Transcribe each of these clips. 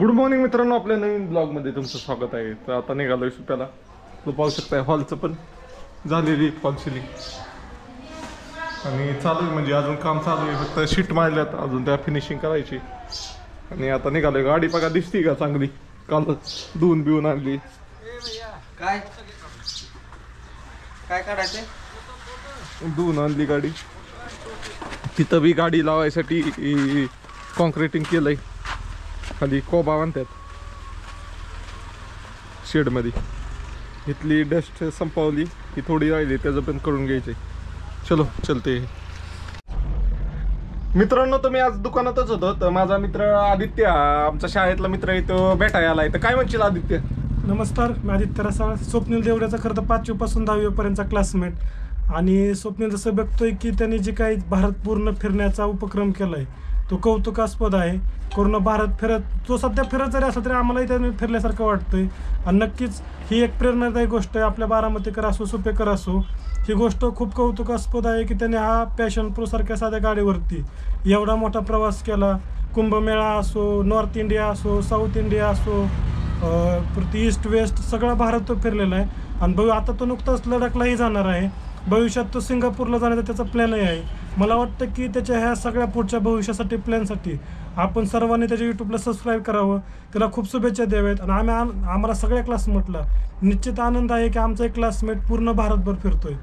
Good morning मित्रांनो, आपल्या नवीन ब्लॉगमध्ये तुमचं स्वागत आहे. तर आता निघालोय सुट्याला. तो पाहू शकताय हॉलचं पण झालेली फॉल सिलिंग आणि चालू आहे, म्हणजे अजून काम चालू आहे. फक्त शीट मारल्यात, अजून त्या फिनिशिंग करायची. आणि आता निघालोय. गाडी बघा दिसती का चांगली, काल धुवून बिवून आणली. काय काय काढायचे? धुवून आणली गाडी. तिथं बी गाडी लावायसाठी कॉन्क्रिटिंग केलंय. खाली कोबा बांधतात शेडमध्ये. इथली डस्ट संपवली की थोडी राहिली, त्याचं पण करून घ्यायचे. चलो चलते. मित्रांनो, तर मी आज दुकानातच होतो. तर माझा मित्र आदित्य, आमचा शाळेतला मित्र आहे, तो भेटायला आलाय. तर काय म्हणशील आदित्य? नमस्कार, मी आदित्य रसाळ. स्वप्नील देवड्याचा खरं तर 5वी पासून 10वी पर्यंतचा क्लासमेट. आणि स्वप्नील जसं बघतोय की त्यांनी जे काही भारत पूर्ण फिरण्याचा उपक्रम केलाय तो कौतुकास्पद आहे. पूर्ण भारत फिरत, तो सध्या फिरत जरी असला तरी आम्हालाही त्याने फिरल्यासारखं वाटतंय. आणि नक्कीच ही एक प्रेरणादायी गोष्ट आहे. आपल्या बारामतीकर असो, सुपेकर असो, ही गोष्ट खूप कौतुकास्पद आहे की त्याने हा पॅशन प्रो सारख्या साध्या गाडीवरती एवढा मोठा प्रवास केला. कुंभमेळा असो, नॉर्थ इंडिया असो, साऊथ इंडिया असो, ईस्ट वेस्ट सगळा भारत तो फिरलेला आहे. आणि आता तो नुकताच लडाखलाही जाणार आहे. भविष्यात तो सिंगापूरला जाण्याचा त्याचा प्लॅनही आहे. मला वाटतं की त्याच्या ह्या सगळ्या पुढच्या भविष्यासाठी प्लॅनसाठी आपण सर्वांनी त्याच्या यूट्यूबला सबस्क्राईब करावं, त्याला खूप शुभेच्छा द्याव्यात. आणि आम्हाला सगळ्या क्लासमेटला निश्चित आनंद आहे की आमचा एक क्लासमेट पूर्ण भारतभर फिरतोय.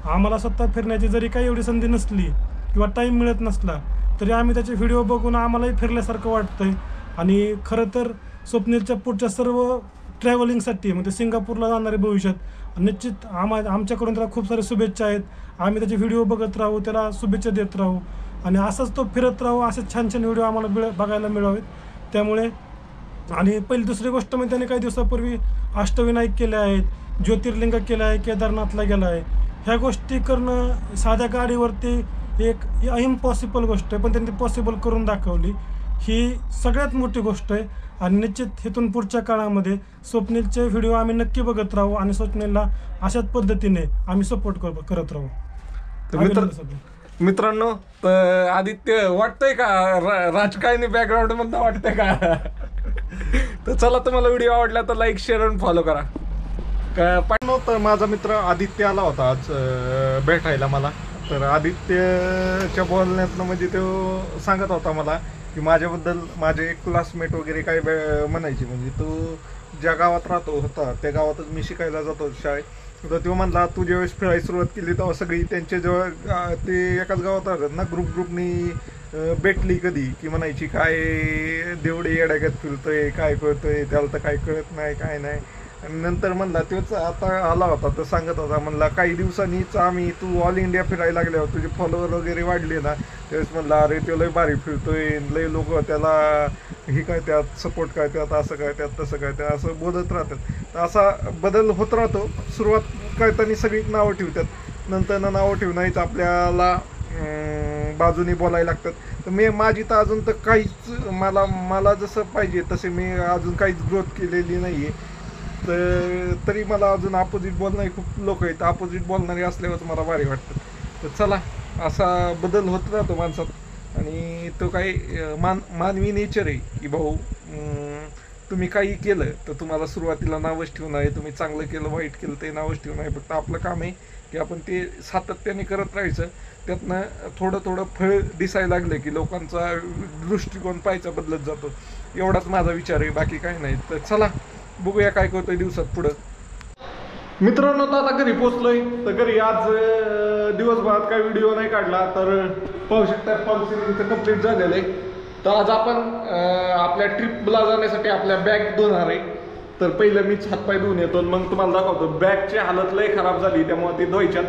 आम्हाला स्वतः फिरण्याची जरी काही एवढी संधी नसली किंवा टाईम मिळत नसला तरी आम्ही त्याचे व्हिडिओ बघून आम्हालाही फिरल्यासारखं वाटतंय. आणि खरं तर स्वप्नीलच्या पुढच्या सर्व ट्रॅव्हलिंगसाठी म्हणजे सिंगापूरला जाणारे भविष्यात निश्चित आमच्याकडून त्याला खूप सारे शुभेच्छा आहेत. आम्ही त्याचे व्हिडिओ बघत राहू, त्याला शुभेच्छा देत राहू आणि असंच तो फिरत राहू. असेच छान छान व्हिडिओ आम्हाला बघायला मिळावेत. त्यामुळे आणि पहिली दुसरी गोष्ट म्हणजे त्याने काही दिवसापूर्वी अष्टविनायक केले आहेत, ज्योतिर्लिंग केलं आहे, केदारनाथला गेला आहे. ह्या गोष्टी करणं साध्या गाडीवरती एक इम्पॉसिबल गोष्ट आहे, पण त्यांनी पॉसिबल करून दाखवली. ही सगळ्यात मोठी गोष्ट आहे. आणि निश्चित इथून पुढच्या काळामध्ये स्वप्नीलचे व्हिडिओ आम्ही नक्की बघत राहू आणि स्वप्नीलला अशाच पद्धतीने आम्ही सपोर्ट करत राहू. मित्रांनो, तर आदित्य वाटतंय का राजकारणी बॅकग्राऊंड मधनं वाटतंय का? तर चला, तुम्हाला व्हिडिओ आवडला तर लाईक, शेअर आणि फॉलो करा. तर माझा मित्र आदित्य आला होता आज भेटायला मला. तर आदित्यच्या बोलण्यातनं म्हणजे तो सांगत होता मला की माझ्याबद्दल माझे एक क्लासमेट वगैरे काय म्हणायचे. म्हणजे तो ज्या गावात राहतो होता त्या गावातच मी शिकायला जातो शाळेत. तर तो म्हणला, तू ज्यावेळेस फिरायला सुरुवात केली तेव्हा सगळी त्यांच्या जवळ ते एकाच गावात राहतात ना, ग्रुपनी भेटली कधी की म्हणायची काय देवडे येड्यागत फिरतोय, काय कळतोय त्याला, तर काय कळत नाही काय नाही. आणि नंतर म्हणला तोच आता आला होता तर सांगत होता, म्हणला काही दिवसांनीच आम्ही तू ऑल इंडिया फिरायला लागल्यावर तुझे फॉलोअर वगैरे वाढले ना, त्यावेळेस म्हणला अरे तो लय भारी फिरतोय, लय लोक त्याला ही काय त्यात सपोर्ट काय त्यात, असं काय त्यात, तसं काय त्यात, असं बोलत राहतात. तर असा बदल होत राहतो. सुरुवात करताना सगळी नावं ठेवतात, नंतर नावं ठेवूनच आपल्याला बाजूनी बोलायला लागतात. तर माझी तर अजून तर काहीच मला जसं पाहिजे तसे मी अजून काहीच ग्रोथ केलेली नाही आहे. तर तरी मला अजून अपोजिट बोलणारे खूप लोक आहेत. अपोजिट बोलणारे असल्यावर मला भारी वाटतं. तर चला, असा बदल होत राहतो माणसात. आणि तो काही मानवी नेचर आहे की भाऊ, तुम्ही काही केलं तर तुम्हाला सुरुवातीला नावच ठेवून आहे. तुम्ही चांगलं केलं, वाईट केलं ते नावच ठेवून आहे. फक्त आपलं काम आहे की आपण ते सातत्याने करत राहायचं. त्यातनं थोडं थोडं फळ दिसायला लागलं की लोकांचा दृष्टिकोन पाहायचा बदलत जातो. एवढाच माझा विचार आहे, बाकी काही नाही. तर चला बघूया काय करतोय दिवसात पुढं. मित्रांनो, तर आता घरी पोचलोय. तर घरी आज दिवसभरात काही व्हिडिओ नाही काढला. तर पाहू शकता फॉल सिलिंगचं कंप्लीट झालेलं आहे. तर आज आपण आपल्या ट्रिपला जाण्यासाठी आपल्या बॅग धुणार आहे. तर पहिलं मीच हातपाय धुवून येतो, मग तुम्हाला दाखवतो. बॅगची हालत लय खराब झाली त्यामुळे ती धुवायच्यात.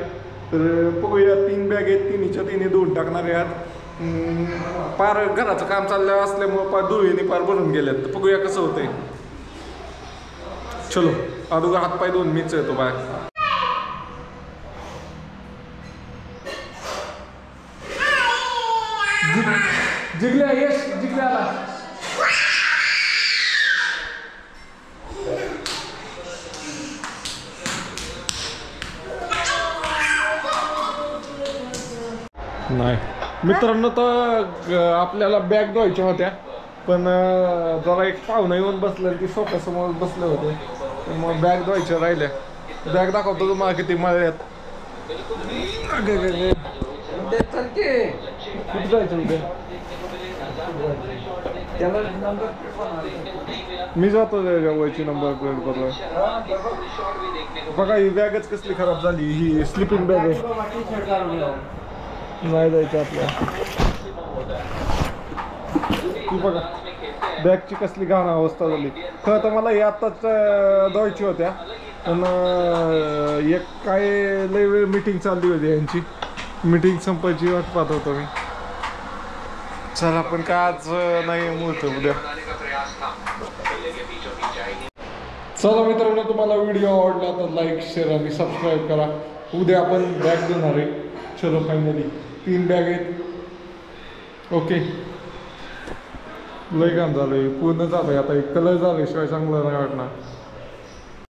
तर बघूया, 3 बॅग आहेत, तिन्हीच्या तिन्ही धुवून टाकणार आहे आज. पार घराचं काम चाललं असल्यामुळे पार धुळीने पार भरून गेल्यात. तर बघूया कसं होतंय. चलो, अगोदर हातपाय धुवून मीच येतो बाहेर. जिगल्या यश जिगल्याला नाही. मित्रांनो, तर आपल्याला बॅग धुवायच्या होत्या. पण जरा एक पाहुणं येऊन बसलं ती सोफ्यासमोर बसले होते तर मग बॅग धुवायच्या राहिल्या. बॅग दाखवतो तुम्हाला किती मळ्यात. कुठं जायचं उद्या? मी जातो वयची नंबर प्लेट बरोबर. बघा ही बॅगच कसली खराब झाली. ही स्लिपिंग बॅग आहे. नाही जायचं आपल्या. ती बघा बॅगची कसली घाण अवस्था झाली. खरं तर मला ही आत्ताच द्यायची होत्या पण एक काय लय वेळ मीटिंग चालली होती यांची. मीटिंग संपायची वाट पाहत होतो मी. चला पण काय आज नाही मुहूर्त उद्या. चला मित्रांनो तुम्हाला व्हिडिओ आवडला तर लाईक शेअर आणि सबस्क्राईब करा. उद्या आपण बॅग देणार आहे. चलो फायनली 3 बॅग आहेत. ओके लय काम झालंय पूर्ण झालंय आता. एक कलर झाल्याशिवाय चांगलं नाही वाटणार.